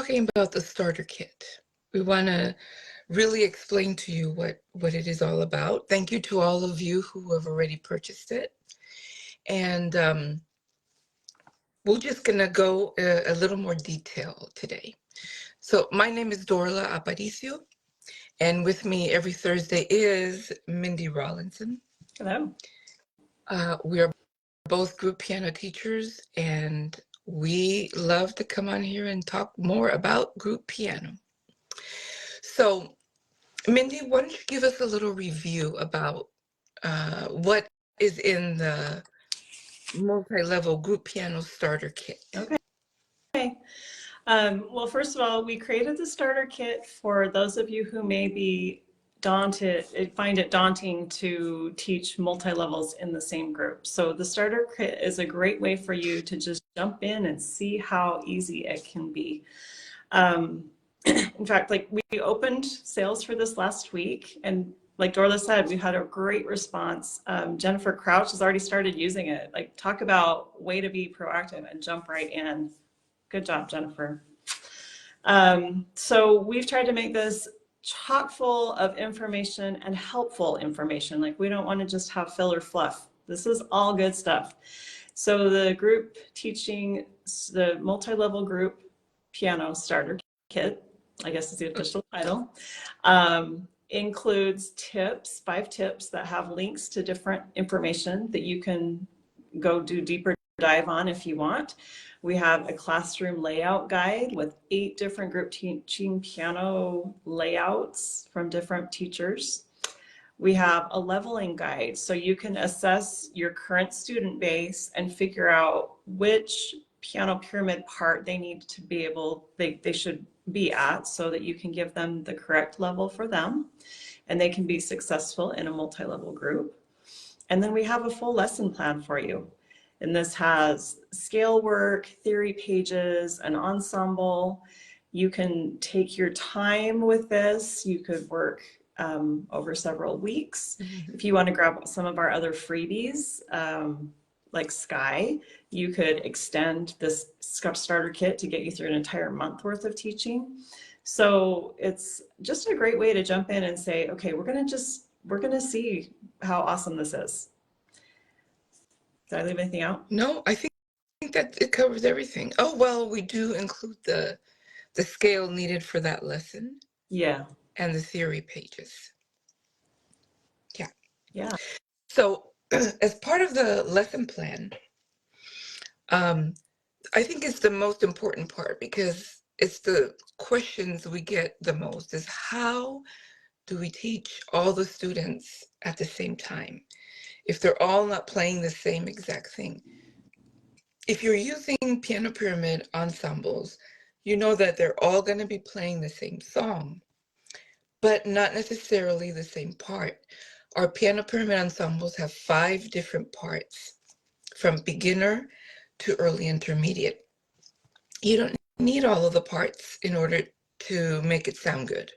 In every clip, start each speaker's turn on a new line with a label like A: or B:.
A: talking about the starter kit. We want to really explain to you what it is all about. Thank you to all of you who have already purchased it. And we're just going to go a little more detail today. So my name is Dorla Aparicio, and with me every Thursday is Mindy Rawlinson.
B: Hello.
A: We are both group piano teachers, and we love to come on here and talk more about group piano. So, Mindy, why don't you give us a little review about what is in the multi-level group piano starter kit?
B: Okay. Well, first of all, we created the starter kit for those of you who may be find it daunting to teach multi-levels in the same group. So the starter kit is a great way for you to just jump in and see how easy it can be. In fact, like we opened sales for this last week, and like Dorla said, we had a great response. Jennifer Crouch has already started using it. Like, talk about way to be proactive and jump right in. Good job, Jennifer. So we've tried to make this chock full of information and helpful information. Like, we don't want to just have filler fluff. This is all good stuff. So the group teaching, the multi-level group piano starter kit, I guess is the official title, includes tips, 5 tips that have links to different information that you can go do deeper dive on if you want. We have a classroom layout guide with 8 different group teaching piano layouts from different teachers. We have a leveling guide, so you can assess your current student base and figure out which piano pyramid part they need to be able, they should be at, so that you can give them the correct level for them and they can be successful in a multi-level group. And then we have a full lesson plan for you. And this has scale work, theory pages, an ensemble. You can take your time with this. You could work over several weeks. If you want to grab some of our other freebies, like Sky, you could extend this starter kit to get you through an entire month worth of teaching. So it's just a great way to jump in and say, okay, we're going to see how awesome this is. Did I leave anything out?
A: No, I think that it covers everything. Oh, well, we do include the scale needed for that lesson.
B: Yeah.
A: And the theory pages. Yeah.
B: Yeah.
A: So as part of the lesson plan, I think it's the most important part, because it's the questions we get the most, is how do we teach all the students at the same time if they're all not playing the same exact thing? If you're using piano pyramid ensembles, you know that they're all going to be playing the same song, but not necessarily the same part. Our piano pyramid ensembles have 5 different parts, from beginner to early intermediate. You don't need all of the parts in order to make it sound good.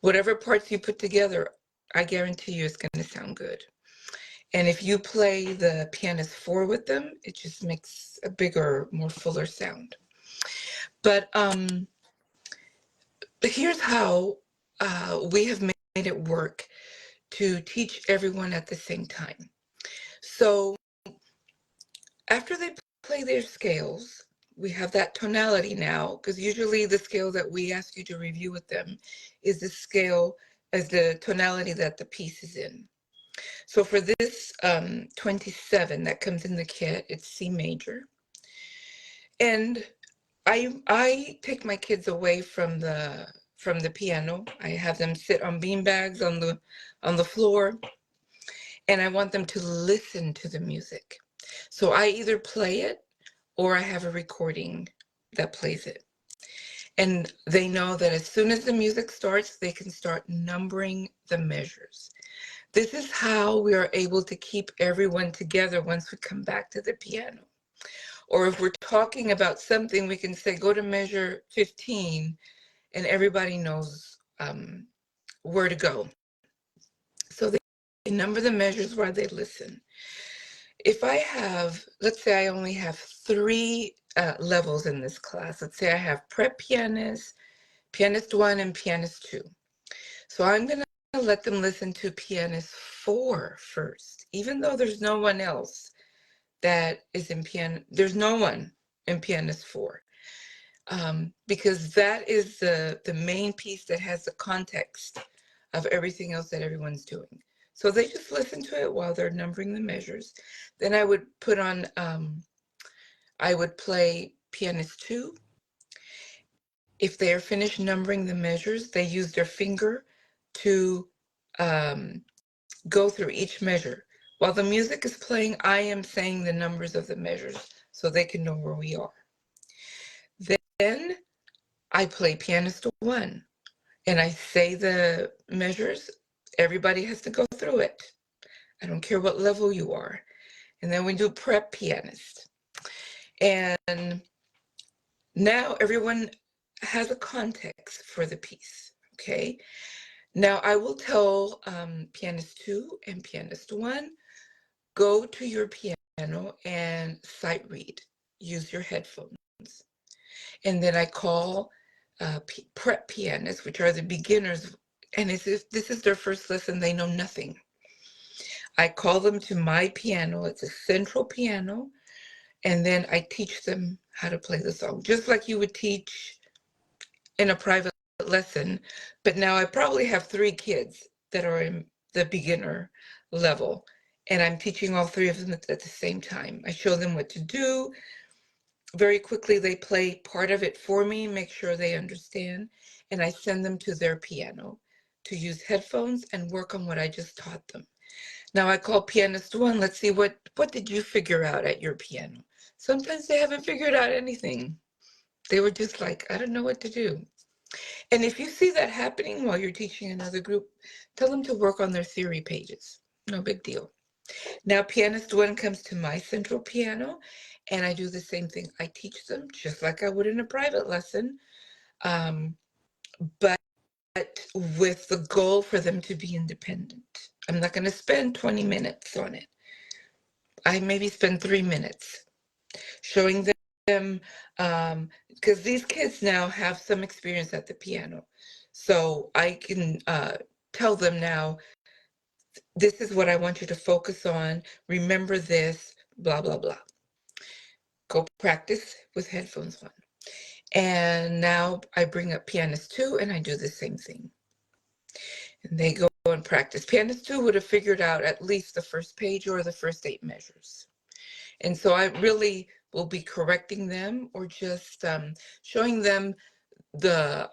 A: Whatever parts you put together, I guarantee you it's going to sound good. And if you play the pianist 4 with them, it just makes a bigger, more fuller sound. But here's how we have made it work to teach everyone at the same time. So after they play their scales, we have that tonality now, because usually the scale that we ask you to review with them is the scale as the tonality that the piece is in. So for this 27 that comes in the kit, it's C major. And I take my kids away from the piano. I have them sit on beanbags on the floor, and I want them to listen to the music. So I either play it or I have a recording that plays it. And they know that as soon as the music starts, they can start numbering the measures. This is how we are able to keep everyone together once we come back to the piano. Or if we're talking about something, we can say, go to measure 15, and everybody knows where to go. So they number the measures while they listen. If I have, let's say I only have 3 levels in this class. Let's say I have prep pianist, pianist 1, and pianist 2. So I'm going to let them listen to pianist 4 first, even though there's no one else that is in piano. There's no one in pianist 4, because that is the main piece that has the context of everything else that everyone's doing. So they just listen to it while they're numbering the measures. Then I would put on, I would play pianist 2. If they are finished numbering the measures, they use their finger to go through each measure. While the music is playing, I am saying the numbers of the measures so they can know where we are. Then I play pianist 1 and I say the measures. Everybody has to go through it. I don't care what level you are. And then we do prep pianist. And now everyone has a context for the piece, okay? Now I will tell pianist 2 and pianist 1, go to your piano and sight read. Use your headphones. And then I call prep pianists, which are the beginners, and if this is their first lesson, they know nothing. I call them to my piano. It's a central piano. And then I teach them how to play the song, just like you would teach in a private lesson. But now I probably have 3 kids that are in the beginner level, and I'm teaching all 3 of them at the same time. I show them what to do. Very quickly, they play part of it for me, make sure they understand, and I send them to their piano to use headphones and work on what I just taught them. Now I call pianist 1, let's see, what did you figure out at your piano? Sometimes they haven't figured out anything. They were just like, I don't know what to do. And if you see that happening while you're teaching another group, tell them to work on their theory pages. No big deal. Now pianist 1 comes to my central piano, and I do the same thing. I teach them just like I would in a private lesson, but with the goal for them to be independent. I'm not going to spend 20 minutes on it. I maybe spend 3 minutes showing them, because these kids now have some experience at the piano. So I can tell them now, this is what I want you to focus on. Remember this, blah, blah, blah. Go practice with headphones on. And now I bring up pianist 2 and I do the same thing. And they go and practice. Pianist 2 would have figured out at least the first page or the first 8 measures. And so I really will be correcting them or just showing them the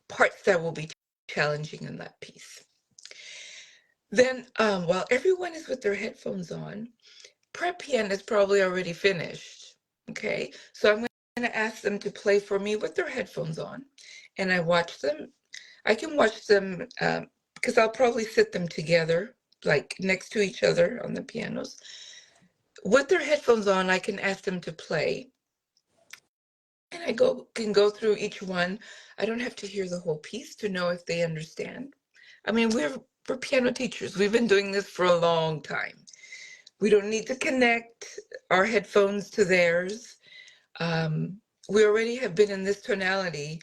A: parts that will be challenging in that piece. Then while everyone is with their headphones on, prep piano is probably already finished. Okay, so I'm going to ask them to play for me with their headphones on, and I watch them. I can watch them because I'll probably sit them together, like next to each other on the pianos. With their headphones on, I can ask them to play, and I can go through each one. I don't have to hear the whole piece to know if they understand. I mean, we're piano teachers. We've been doing this for a long time. We don't need to connect our headphones to theirs. We already have been in this tonality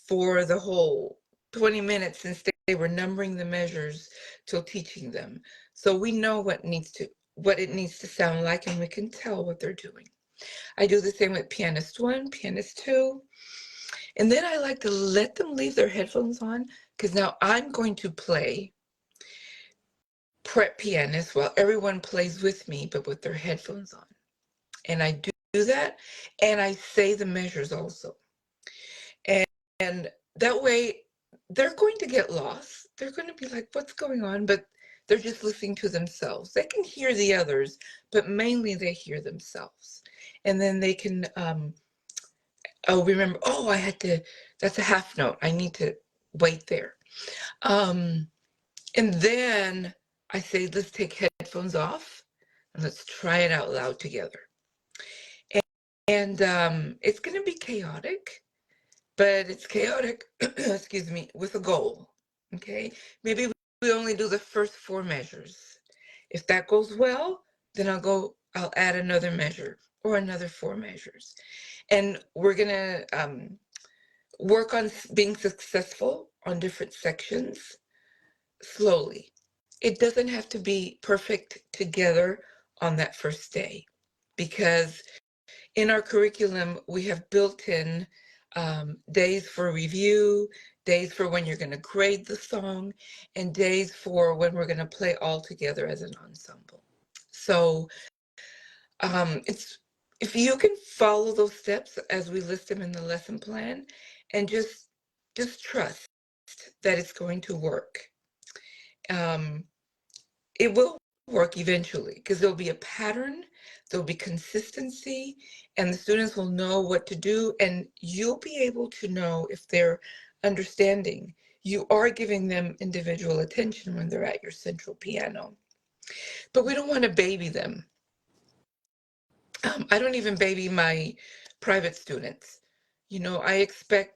A: for the whole 20 minutes since they were numbering the measures till teaching them. So we know what it needs to sound like, and we can tell what they're doing. I do the same with pianist 1, pianist 2. And then I like to let them leave their headphones on, because now I'm going to play prep pianist while everyone plays with me, but with their headphones on. And I do that, and I say the measures also. And that way, they're going to get lost. They're going to be like, what's going on? But they're just listening to themselves. They can hear the others, but mainly they hear themselves. And then they can, remember, that's a half note. I need to wait there. And then I say, let's take headphones off and let's try it out loud together. And it's going to be chaotic, but it's chaotic, excuse me, with a goal. Okay, maybe we only do the first 4 measures. If that goes well, then I'll add another measure. or another 4 measures. And we're going to work on being successful on different sections slowly. It doesn't have to be perfect together on that first day, because in our curriculum, we have built in days for review, days for when you're going to grade the song, and days for when we're going to play all together as an ensemble. So it's if you can follow those steps as we list them in the lesson plan, and just trust that it's going to work. Um, it will work eventually, because there'll be a pattern, there'll be consistency, and the students will know what to do, and you'll be able to know if they're understanding. You are giving them individual attention when they're at your central piano, but we don't want to baby them. I don't even baby my private students. I expect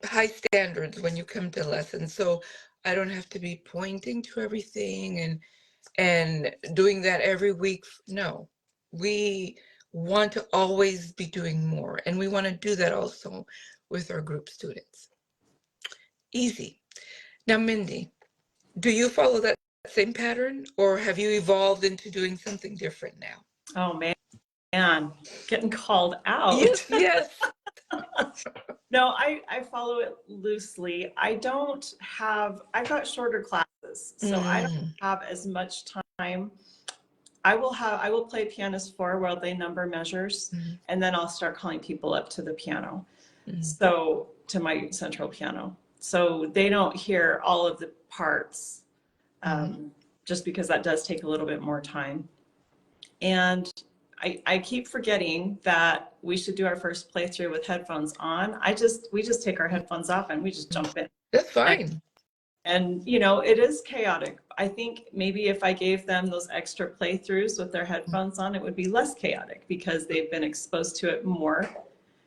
A: high standards when you come to lessons, so I don't have to be pointing to everything and doing that every week. No, we want to always be doing more, and we want to do that also with our group students. Easy. Now, Mindy, do you follow that same pattern, or have you evolved into doing something different now?
B: Oh man, getting called out.
A: Yes, yes.
B: No, I follow it loosely. I've got shorter classes, so I don't
A: Mm,
B: have as much time. I will play pianist 4 while they number measures,
A: mm,
B: and then I'll start calling people up to the piano.
A: mm,
B: So to my central piano. So they don't hear all of the parts,
A: mm.
B: just because that does take a little bit more time. And I keep forgetting that we should do our first playthrough with headphones on. We just take our headphones off and we just jump in.
A: That's fine.
B: And it is chaotic. I think maybe if I gave them those extra playthroughs with their headphones on, it would be less chaotic because they've been exposed to it more.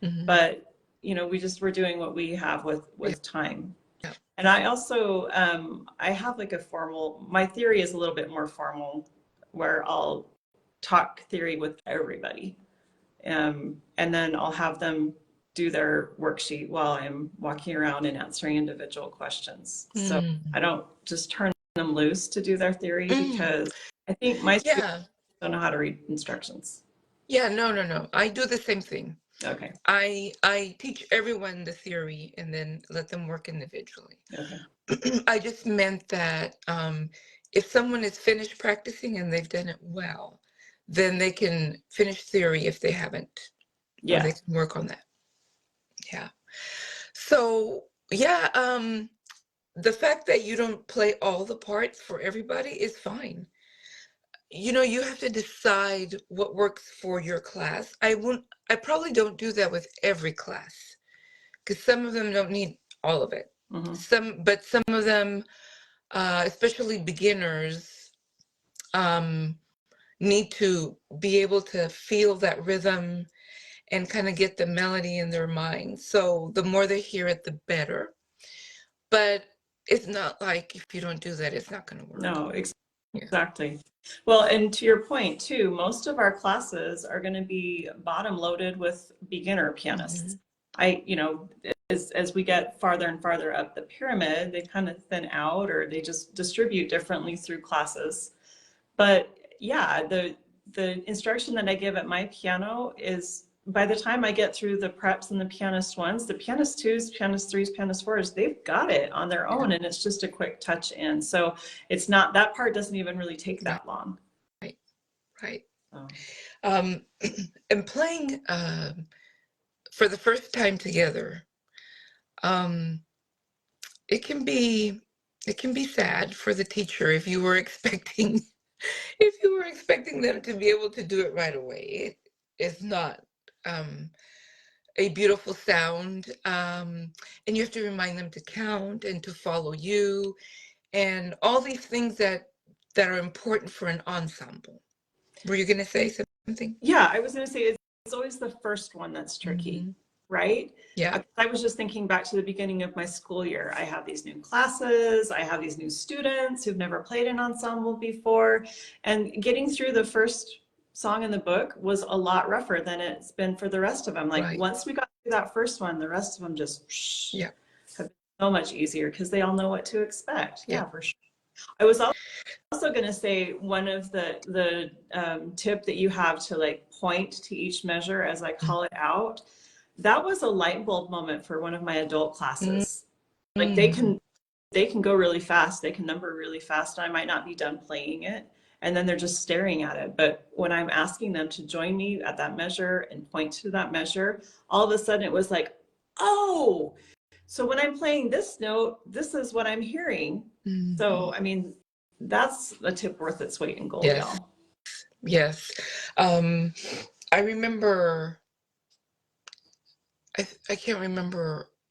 A: Mhm.
B: But we're doing what we have
A: Yeah,
B: with time.
A: yeah.
B: And I also I have like my theory is a little bit more formal, where I'll talk theory with everybody. And then I'll have them do their worksheet while I'm walking around and answering individual questions. So I
A: Mm,
B: don't just turn them loose to do their theory,
A: mm.
B: because I think my students
A: Yeah,
B: don't know how to read instructions.
A: yeah, no, no, no. I do the same thing.
B: Okay.
A: I teach everyone the theory and then let them work individually.
B: Okay.
A: I just meant that if someone is finished practicing and they've done it well, then they can finish theory if they haven't, or
B: Yeah.
A: they can work on that. Yeah. So, yeah, the fact that you don't play all the parts for everybody is fine. You have to decide what works for your class. I probably don't do that with every class, because some of them don't need all of it.
B: Mm-hmm.
A: But some of them, especially beginners, um, need to be able to feel that rhythm and kind of get the melody in their mind. So the more they hear it, the better. But it's not like if you don't do that, it's not going to work.
B: No,
A: Yeah.
B: exactly. Well, and to your point too, most of our classes are going to be bottom loaded with beginner pianists.
A: Mhm.
B: As we get farther and farther up the pyramid, they kind of thin out, or they just distribute differently through classes. But yeah, the instruction that I give at my piano is, by the time I get through the preps and the pianist ones, the pianist twos, pianist threes, pianist fours, they've got it on their
A: Yeah.
B: own, and it's just a quick touch in. So it's not, that part doesn't even really take
A: Right.
B: that long.
A: Right. Right.
B: So,
A: Um, and playing for the first time together, um, it can be it can be sad for the teacher if you were expecting if you were expecting them to be able to do it right away. It is not um, a beautiful sound, and you have to remind them to count and to follow you, and all these things that are important for an ensemble. Were you going to say something?
B: yeah, I was going to say it's always the first one that's tricky,
A: Hmm.
B: right?
A: Yeah.
B: I was just thinking back to the beginning of my school year. I have these new classes, I have these new students who've never played an ensemble before, and getting through the first song in the book was a lot rougher than it's been for the rest of them. Like
A: Right.
B: once we got through that first one, the rest of them just
A: Yeah.
B: have been so much easier because they all know what to expect.
A: Yeah.
B: Yeah, for sure. I was also going to say one of the tip that you have to like point to each measure as I call it out. That was a light bulb moment for one of my adult classes. Like
A: Mm-hmm.
B: they can go really fast. They can number really fast. I might not be done playing it. And then they're just staring at it. But when I'm asking them to join me at that measure and point to that measure, all of a sudden it was like, oh, so when I'm playing this note, this is what I'm hearing.
A: Mm-hmm.
B: So, I mean, that's a tip worth its weight in gold,
A: Yes.
B: y'all.
A: Yes. I remember,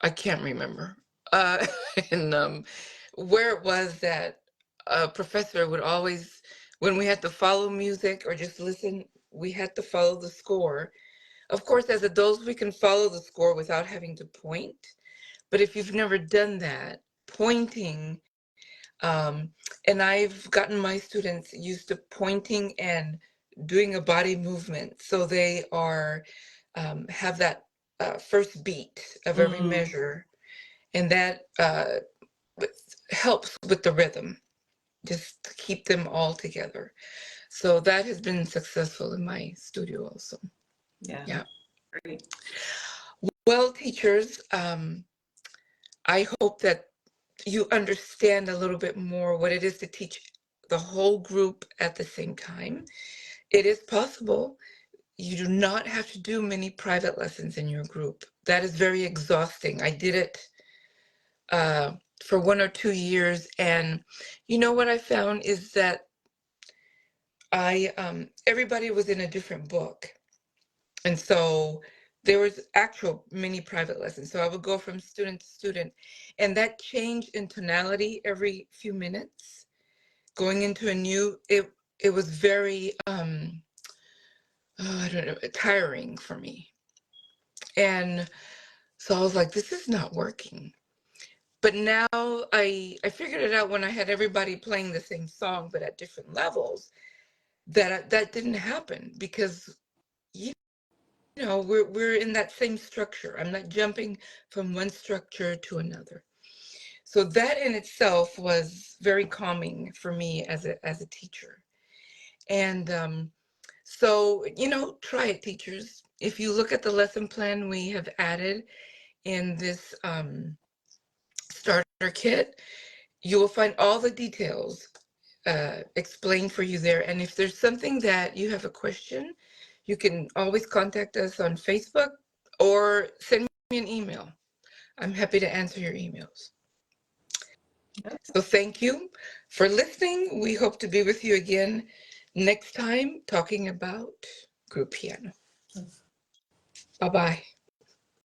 A: I can't remember, uh, and where it was that a professor would always, when we had to follow music or just listen, we had to follow the score. Of course, as adults, we can follow the score without having to point. But if you've never done that, pointing, um, and I've gotten my students used to pointing and doing a body movement, so they are have that first beat of every
B: Mm,
A: measure, and that helps with the rhythm, just to keep them all together. So that has been successful in my studio also.
B: yeah,
A: Yeah.
B: great.
A: Well, teachers, I hope that you understand a little bit more what it is to teach the whole group at the same time. It is possible. You do not have to do many private lessons in your group. That is very exhausting. I did it uh, for 1 or 2 years, and you know what I found is that everybody was in a different book, and so there was actual mini private lessons. So I would go from student to student, and that changed in tonality every few minutes. Going into a new, it was very I don't know, tiring for me. And so I was like, this is not working. But now I figured it out when I had everybody playing the same song but at different levels, that didn't happen because you know we're in that same structure. I'm not jumping from one structure to another. So that in itself was very calming for me as a teacher. And so, try it, teachers. If you look at the lesson plan we have added in this starter kit, you will find all the details explained for you there. And if there's something that you have a question, you can always contact us on Facebook or send me an email. I'm happy to answer your emails.
B: Yep.
A: So thank you for listening. We hope to be with you again next time talking about group piano. Bye-bye.